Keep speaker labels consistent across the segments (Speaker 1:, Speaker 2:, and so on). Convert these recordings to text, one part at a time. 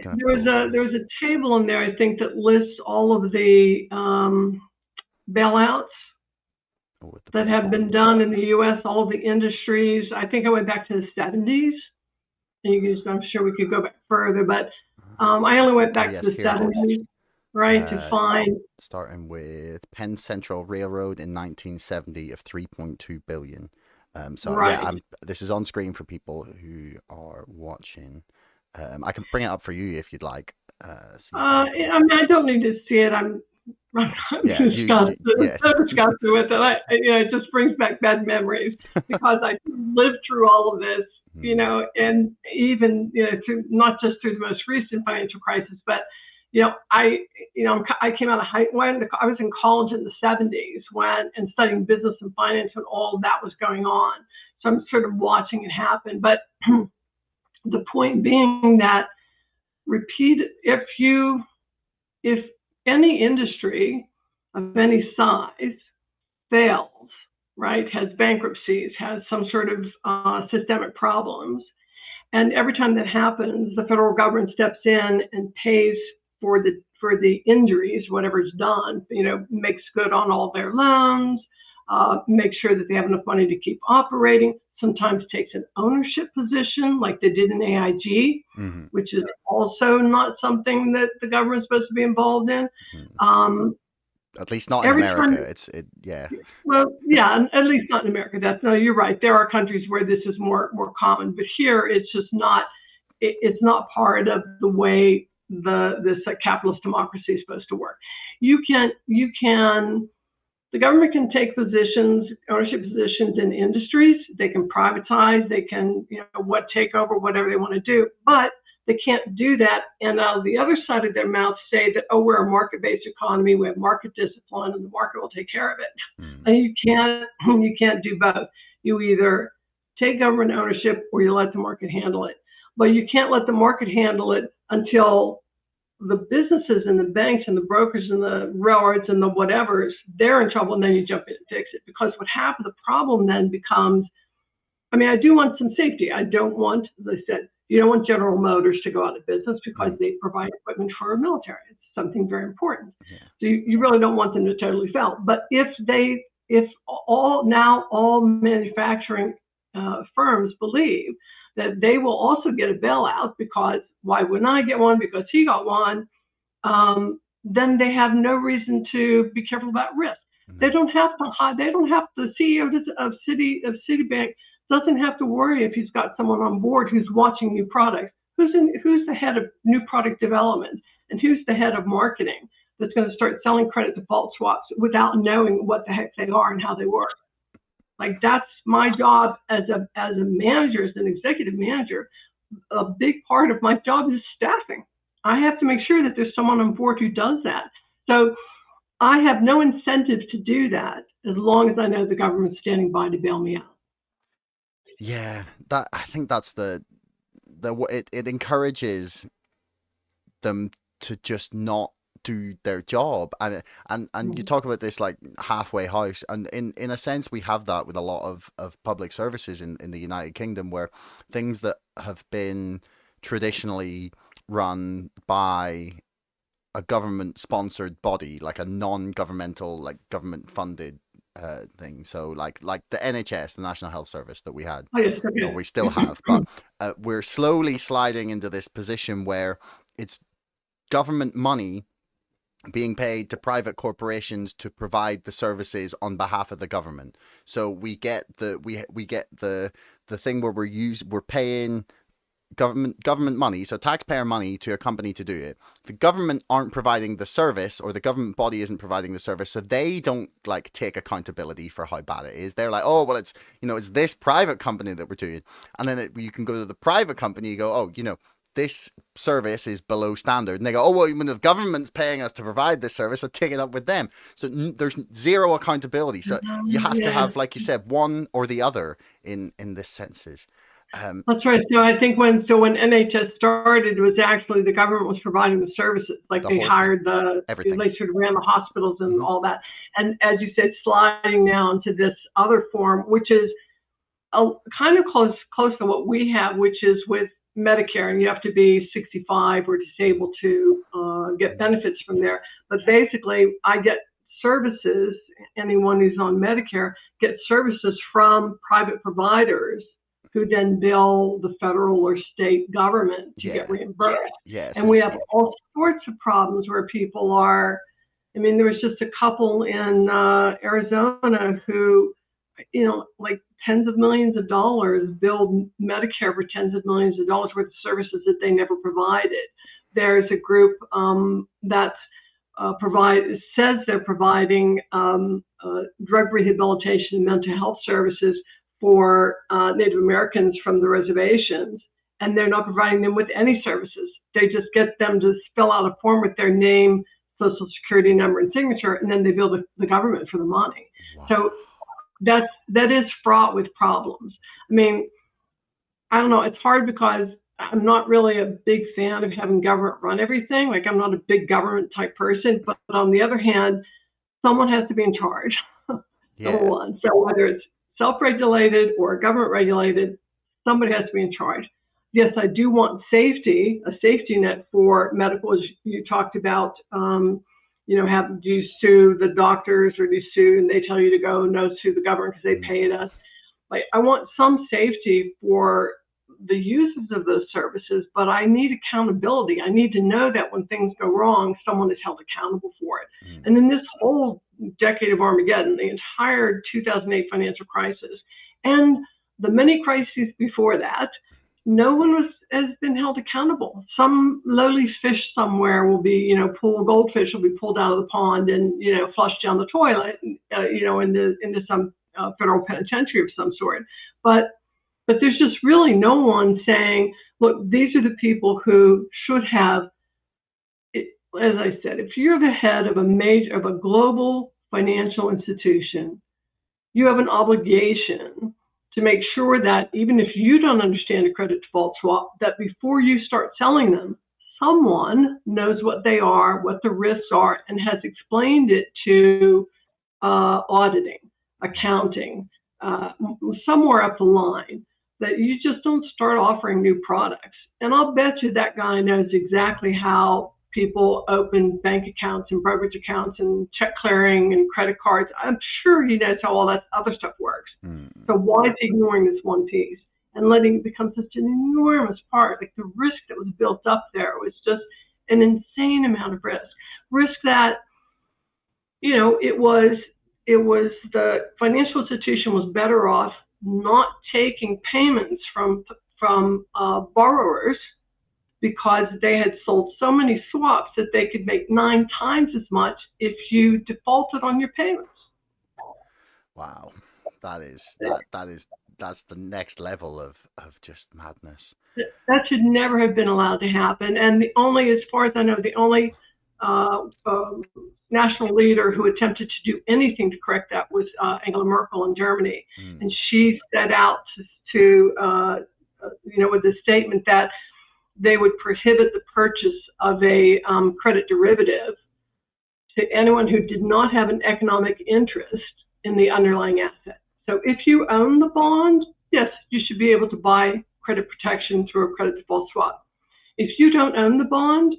Speaker 1: Gonna
Speaker 2: There was a table in there, I think, that lists all of the bailouts
Speaker 1: with the
Speaker 2: that have been done in the U.S., all of the industries. I think I went back to the 70s. And I'm sure we could go back further, but I only went
Speaker 1: Oh
Speaker 2: back to
Speaker 1: yes,
Speaker 2: the
Speaker 1: here it is.
Speaker 2: 70s, right, to
Speaker 1: Uh,
Speaker 2: find.
Speaker 1: Starting with Penn Central Railroad in 1970 of 3.2 billion. So yeah,
Speaker 2: Right.
Speaker 1: this is on screen for people who are watching. I can bring it up for you if you'd like, so you can have a
Speaker 2: I
Speaker 1: look.
Speaker 2: mean, I don't need to see it. I'm
Speaker 1: Yeah,
Speaker 2: disgusted,
Speaker 1: yeah.
Speaker 2: so disgusted with it. It just brings back bad memories because I lived through all of this,
Speaker 1: Hmm.
Speaker 2: and even, through, not just through the most recent financial crisis, but, I came out of I was in college in the 70s and studying business and finance when all that was going on. So I'm sort of watching it happen. But the point being that repeat, if any industry of any size fails, right, has bankruptcies, has some sort of systemic problems, and every time that happens, the federal government steps in and pays for the injuries, whatever's done, makes good on all their loans, makes sure that they have enough money to keep operating, sometimes takes an ownership position like they did in AIG,
Speaker 1: Hmm.
Speaker 2: which is also not something that the government's supposed to be involved in.
Speaker 1: Hmm.
Speaker 2: Um,
Speaker 1: At least not in
Speaker 2: every
Speaker 1: America.
Speaker 2: time,
Speaker 1: Yeah.
Speaker 2: well, yeah, at least not in America. No, you're right. There are countries where this is more common, but here it's just not. It's not part of the way this capitalist democracy is supposed to work. The government can take ownership positions in industries. They can privatize. They can, take over whatever they want to do. But they can't do that. And out of the other side of their mouth say that, oh, we're a market-based economy. We have market discipline, and the market will take care of it.
Speaker 1: Hmm.
Speaker 2: And you can't do both. You either take government ownership or you let the market handle it. But you can't let the market handle it until the businesses and the banks and the brokers and the railroads and the whatevers, they're in trouble, and then you jump in and fix it. Because what happens, the problem then becomes, I mean, I do want some safety. I don't want, as I said, you don't want General Motors to go out of business because
Speaker 1: Hmm.
Speaker 2: they provide equipment for our military. It's something very important.
Speaker 1: Yeah.
Speaker 2: So you really don't want them to totally fail. But if all manufacturing firms believe that they will also get a bailout, because why wouldn't I get one? Because he got one. Then they have no reason to be careful about risk. They
Speaker 1: No.
Speaker 2: don't have to. They don't have. The CEO of Citibank doesn't have to worry if he's got someone on board who's watching new products. Who's the head of new product development, and who's the head of marketing that's going to start selling credit default swaps without knowing what the heck they are and how they work? Like, that's my job as a manager, as an executive manager. A big part of my job is staffing. I have to make sure that there's someone on board who does that. So I have no incentive to do that as long as I know the government's standing by to bail me out.
Speaker 1: Yeah. That I think that's it encourages them to just not do their job, and you
Speaker 2: Mhm.
Speaker 1: talk about this like halfway house, and in a sense we have that with a lot of public services in the United Kingdom, where things that have been traditionally run by a government sponsored body, like a non-governmental, like government funded thing, so like the NHS, the National Health Service that we had,
Speaker 2: Oh, yes,
Speaker 1: or
Speaker 2: okay.
Speaker 1: we still have, but we're slowly sliding into this position where it's government money being paid to private corporations to provide the services on behalf of the government. So we get the thing where we're paying government money, so taxpayer money, to a company to do it. The government aren't providing the service, or the government body isn't providing the service, so they don't like take accountability for how bad it is. They're like, oh well, it's this private company that we're doing, and then you can go to the private company, you go, oh, this service is below standard, and they go, oh well, when the government's paying us to provide this service, so take it up with them. So there's zero accountability. So you have to
Speaker 2: Yeah,
Speaker 1: have, like you said, one or the other in this senses. um
Speaker 2: that's right. So I think when NHS started, it was actually the government was providing the services. Like,
Speaker 1: the
Speaker 2: they
Speaker 1: whole thing,
Speaker 2: hired
Speaker 1: everything.
Speaker 2: they sort of ran the hospitals and
Speaker 1: Hmm.
Speaker 2: all that. And as you said, sliding now into this other form, which is kind of close to what we have, which is with Medicare, and you have to be 65 or disabled to get benefits from there. But basically, I get services. Anyone who's on Medicare gets services from private providers who then bill the federal or state government to get reimbursed. And we have all sorts of problems where people are. I mean, there was just a couple in Arizona who, like tens of millions of dollars billed Medicare for tens of millions of dollars worth of services that they never provided. There's a group that says they're providing drug rehabilitation and mental health services for Native Americans from the reservations, and they're not providing them with any services. They just get them to fill out a form with their name, social security number, and signature, and then they bill the government for the money. Wow. So that is fraught with problems. I mean, I don't know, it's hard because I'm not really a big fan of having government run everything. Like, I'm not a big government type person, but on the other hand, someone has to be in charge. Number one. So whether it's self-regulated or government regulated, somebody has to be in charge. Yes, I do want safety, a safety net for medical, as you talked about. Do you sue the doctors, or do you sue and they tell you to go? No, sue the government because they paid us. Like, I want some safety for the users of those services, but I need accountability. I need to know that when things go wrong, someone is held accountable for it. And in this whole decade of Armageddon, the entire 2008 financial crisis, and the many crises before that, no one has been held accountable. Some lowly fish somewhere will be, goldfish will be pulled out of the pond and, flushed down the toilet, into some federal penitentiary of some sort. But there's just really no one saying, look, these are the people who should have, as I said, if you're the head of a global financial institution, you have an obligation to make sure that even if you don't understand a credit default swap, that before you start selling them, someone knows what they are, what the risks are, and has explained it to auditing, accounting, somewhere up the line, that you just don't start offering new products. And I'll bet you that guy knows exactly how people open bank accounts and brokerage accounts and check clearing and credit cards. I'm sure he knows how all that other stuff works. So why is he ignoring this one piece and letting it become such an enormous part? Like, the risk that was built up there was just an insane amount of risk. Risk that, it was the financial institution was better off not taking payments from borrowers, because they had sold so many swaps that they could make 9 times as much if you defaulted on your payments.
Speaker 1: Wow, that's the next level of just madness.
Speaker 2: That should never have been allowed to happen. And as far as I know, the only national leader who attempted to do anything to correct that was Angela Merkel in Germany. And she set out to with the statement that they would prohibit the purchase of a credit derivative to anyone who did not have an economic interest in the underlying asset. So if you own the bond, yes, you should be able to buy credit protection through a credit default swap. If you don't own the bond,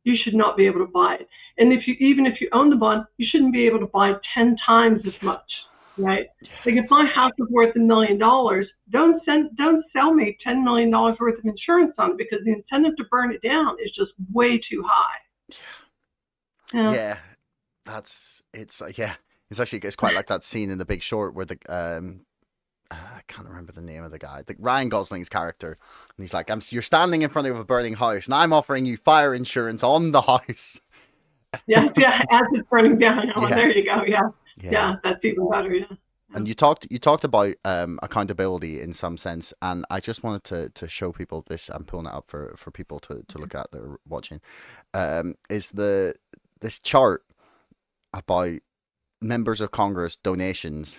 Speaker 2: you should not be able to buy it. And even if you own the bond, you shouldn't be able to buy 10 times as much. Right? Like, if my house is worth $1 million, don't sell me $10 million worth of insurance on it, because the incentive to burn it down is just way too high.
Speaker 1: Yeah, it's quite like that scene in The Big Short where I can't remember the name of the guy, Ryan Gosling's character, and he's like, you're standing in front of a burning house, and I'm offering you fire insurance on the house.
Speaker 2: Yeah, as it's burning down. There you go. Yeah, that's even better. Yeah.
Speaker 1: And you talked about accountability in some sense, and I just wanted to show people this. I'm pulling it up for people to look at that are watching. Is this chart about members of Congress donations,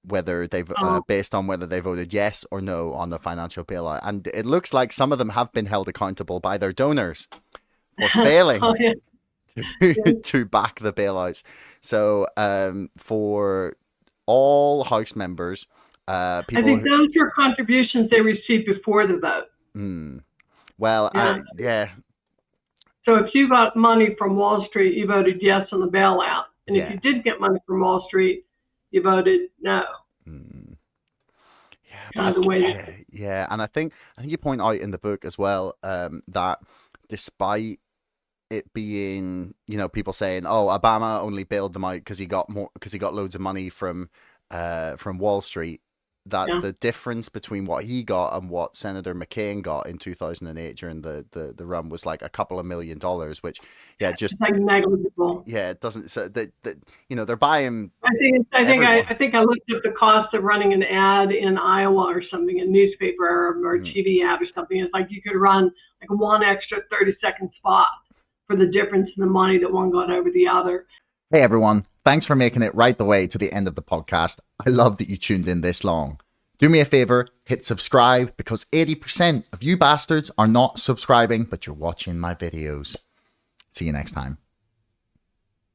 Speaker 1: whether they've based on whether they voted yes or no on the financial bailout, and it looks like some of them have been held accountable by their donors for failing. To back the bailouts. So for all House members, people,
Speaker 2: I think those are contributions they received before the vote.
Speaker 1: Well,
Speaker 2: Yeah.
Speaker 1: yeah,
Speaker 2: So if you got money from Wall Street, you voted yes on the bailout. And if
Speaker 1: yeah.
Speaker 2: you did get money from Wall Street, you voted no.
Speaker 1: Yeah, but
Speaker 2: Kind of the way that.
Speaker 1: yeah, and I think you point out in the book as well, that despite it being, people saying, "Oh, Obama only bailed them out because he got loads of money from Wall Street," that
Speaker 2: Yeah.
Speaker 1: the difference between what he got and what Senator McCain got in 2008 during the run was like a couple of $1 million, which, yeah, just,
Speaker 2: It's like negligible.
Speaker 1: yeah, it doesn't, so that they're buying
Speaker 2: I
Speaker 1: everyone.
Speaker 2: think I looked up the cost of running an ad in Iowa or something, a newspaper or
Speaker 1: Mm.
Speaker 2: TV ad or something. It's like you could run like one extra 30-second spot for the difference in the money that one got over the other.
Speaker 1: Hey everyone, thanks for making it right the way to the end of the podcast. I love that you tuned in this long. Do me a favor, hit subscribe, because 80% of you bastards are not subscribing, but you're watching my videos. See you next time.